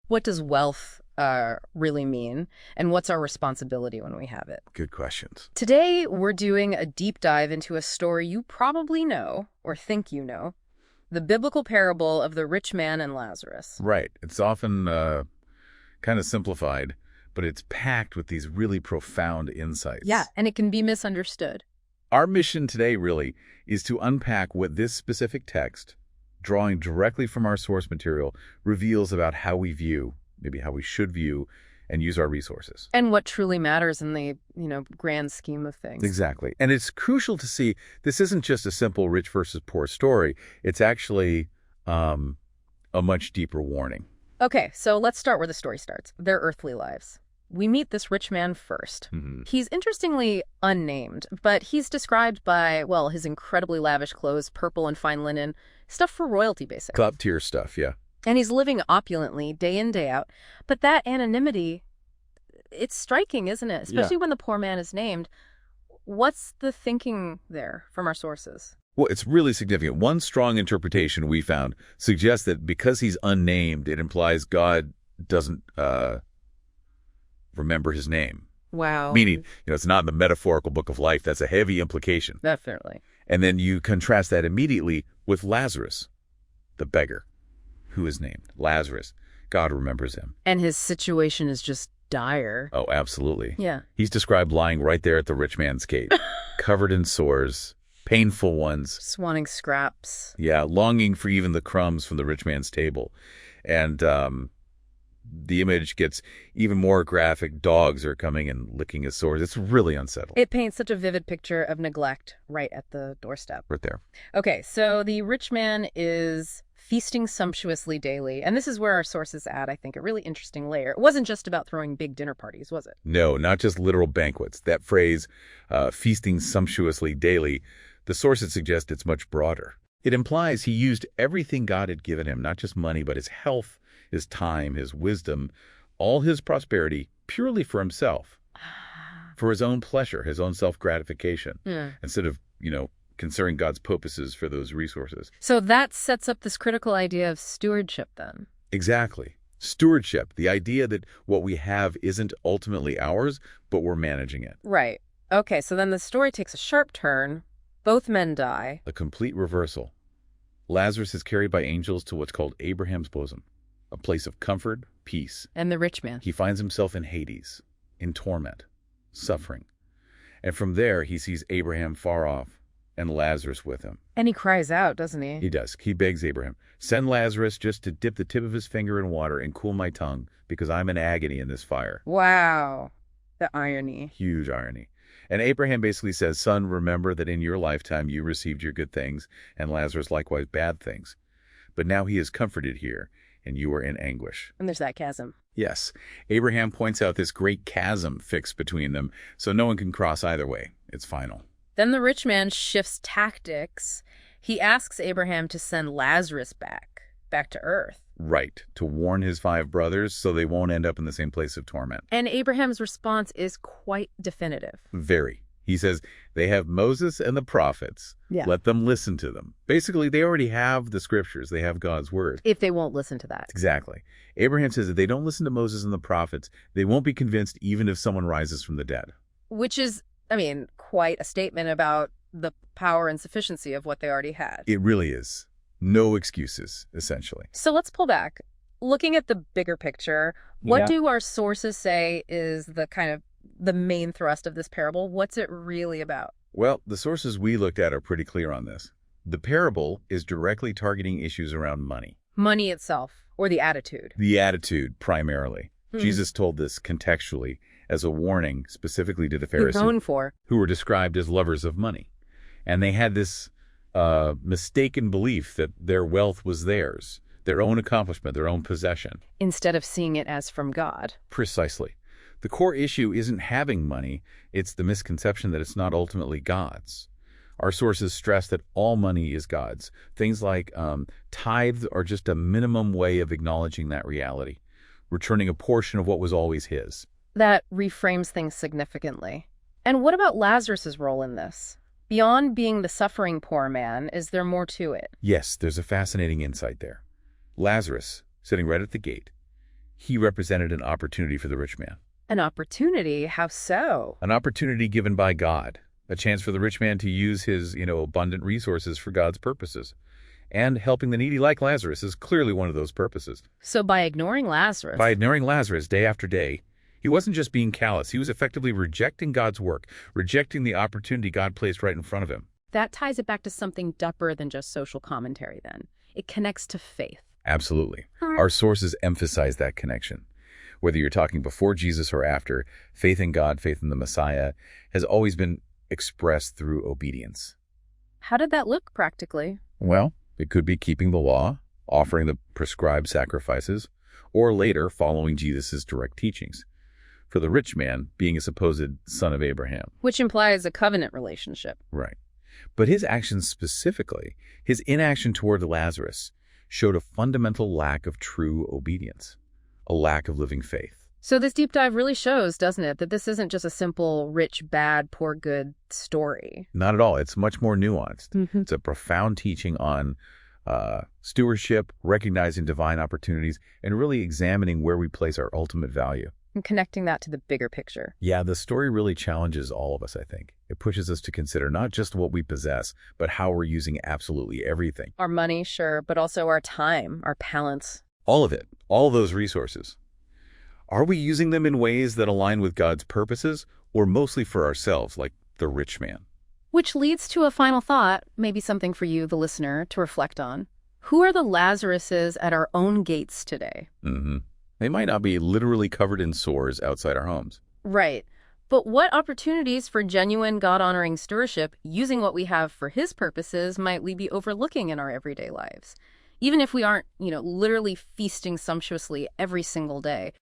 What does wealth really mean? And what's our responsibility when we have it? Good questions. Today, we're doing a deep dive into a story you probably know, or think you know, the biblical parable of the rich man and Lazarus. Right. It's often kind of simplified, but it's packed with these really profound insights. Yeah, and it can be misunderstood. Our mission today really is to unpack what this specific text, drawing directly from our source material, reveals about how we view, maybe how we should view, and use our resources. And what truly matters in the, grand scheme of things. Exactly. And it's crucial to see this isn't just a simple rich versus poor story. It's actually a much deeper warning. Okay, so let's start where the story starts, their earthly lives. We meet this rich man first. Mm-hmm. He's interestingly unnamed, but he's described by, well, his incredibly lavish clothes, purple and fine linen, stuff for royalty, basically. Top tier stuff, yeah. And he's living opulently, day in, day out. But that anonymity, it's striking, isn't it? Especially when the poor man is named. What's the thinking there from our sources? Well, it's really significant. One strong interpretation we found suggests that because he's unnamed, it implies God doesn't remember his name. Wow. Meaning, it's not in the metaphorical book of life. That's a heavy implication. Definitely. And then you contrast that immediately with Lazarus, the beggar, who is named Lazarus. God remembers him. And his situation is just dire. Oh, absolutely. Yeah. He's described lying right there at the rich man's gate, covered in sores, painful ones. Just wanting scraps. Yeah, longing for even the crumbs from the rich man's table. And the image gets even more graphic. Dogs are coming and licking his sores. It's really unsettling. It paints such a vivid picture of neglect right at the doorstep. Right there. Okay, so the rich man is feasting sumptuously daily. And this is where our sources add, I think, a really interesting layer. It wasn't just about throwing big dinner parties, was it? No, not just literal banquets. That phrase, feasting sumptuously daily, the sources suggest it's much broader. It implies he used everything God had given him, not just money, but his health, his time, his wisdom, all his prosperity, purely for himself, for his own pleasure, his own self-gratification, instead of, considering God's purposes for those resources. So that sets up this critical idea of stewardship then. Exactly. Stewardship, the idea that what we have isn't ultimately ours, but we're managing it. Right. Okay, so then the story takes a sharp turn. Both men die. A complete reversal. Lazarus is carried by angels to what's called Abraham's bosom, a place of comfort, peace. And the rich man. He finds himself in Hades, in torment, suffering. And from there, he sees Abraham far off and Lazarus with him. And he cries out, doesn't he? He does. He begs Abraham, send Lazarus just to dip the tip of his finger in water and cool my tongue because I'm in agony in this fire. Wow. The irony. Huge irony. And Abraham basically says, son, remember that in your lifetime you received your good things and Lazarus likewise bad things. But now he is comforted here and you are in anguish. And there's that chasm. Yes. Abraham points out this great chasm fixed between them, so no one can cross either way. It's final. Then the rich man shifts tactics. He asks Abraham to send Lazarus back to earth. Right. To warn his 5 brothers so they won't end up in the same place of torment. And Abraham's response is quite definitive. Very. He says, they have Moses and the prophets. Yeah. Let them listen to them. Basically, they already have the scriptures. They have God's word. If they won't listen to that. Exactly. Abraham says if they don't listen to Moses and the prophets, they won't be convinced even if someone rises from the dead. Which is, quite a statement about the power and sufficiency of what they already had. It really is. No excuses, essentially. So let's pull back. Looking at the bigger picture, what do our sources say is the main thrust of this parable? What's it really about? Well, the sources we looked at are pretty clear on this. The parable is directly targeting issues around money. Money itself, or the attitude. The attitude, primarily. Jesus told this contextually as a warning specifically to the Pharisees, who were described as lovers of money. And they had this mistaken belief that their wealth was theirs, their own accomplishment, their own possession. Instead of seeing it as from God. Precisely. The core issue isn't having money, it's the misconception that it's not ultimately God's. Our sources stress that all money is God's. Things like tithes are just a minimum way of acknowledging that reality, returning a portion of what was always his. That reframes things significantly. And what about Lazarus' role in this? Beyond being the suffering poor man, is there more to it? Yes, there's a fascinating insight there. Lazarus, sitting right at the gate, He represented an opportunity for the rich man. An opportunity? How so? An opportunity given by God. A chance for the rich man to use his, abundant resources for God's purposes. And helping the needy like Lazarus is clearly one of those purposes. So by ignoring Lazarus... By ignoring Lazarus day after day, he wasn't just being callous. He was effectively rejecting God's work, rejecting the opportunity God placed right in front of him. That ties it back to something deeper than just social commentary then. It connects to faith. Absolutely. Our sources emphasize that connection. Whether you're talking before Jesus or after, faith in God, faith in the Messiah, has always been expressed through obedience. How did that look practically? Well, it could be keeping the law, offering the prescribed sacrifices, or later following Jesus' direct teachings. For the rich man, being a supposed son of Abraham. Which implies a covenant relationship. Right. But his actions specifically, his inaction toward Lazarus, showed a fundamental lack of true obedience, a lack of living faith. So this deep dive really shows, doesn't it, that this isn't just a simple rich, bad, poor, good story. Not at all. It's much more nuanced. It's a profound teaching on stewardship, recognizing divine opportunities, and really examining where we place our ultimate value. And connecting that to the bigger picture. Yeah, the story really challenges all of us, I think. It pushes us to consider not just what we possess, but how we're using absolutely everything. Our money, sure, but also our time, our talents. All of it. All of those resources. Are we using them in ways that align with God's purposes, or mostly for ourselves, like the rich man? Which leads to a final thought, maybe something for you, the listener, to reflect on. Who are the Lazaruses at our own gates today? They might not be literally covered in sores outside our homes. Right. But what opportunities for genuine God-honoring stewardship, using what we have for his purposes, might we be overlooking in our everyday lives? Even if we aren't, literally feasting sumptuously every single day,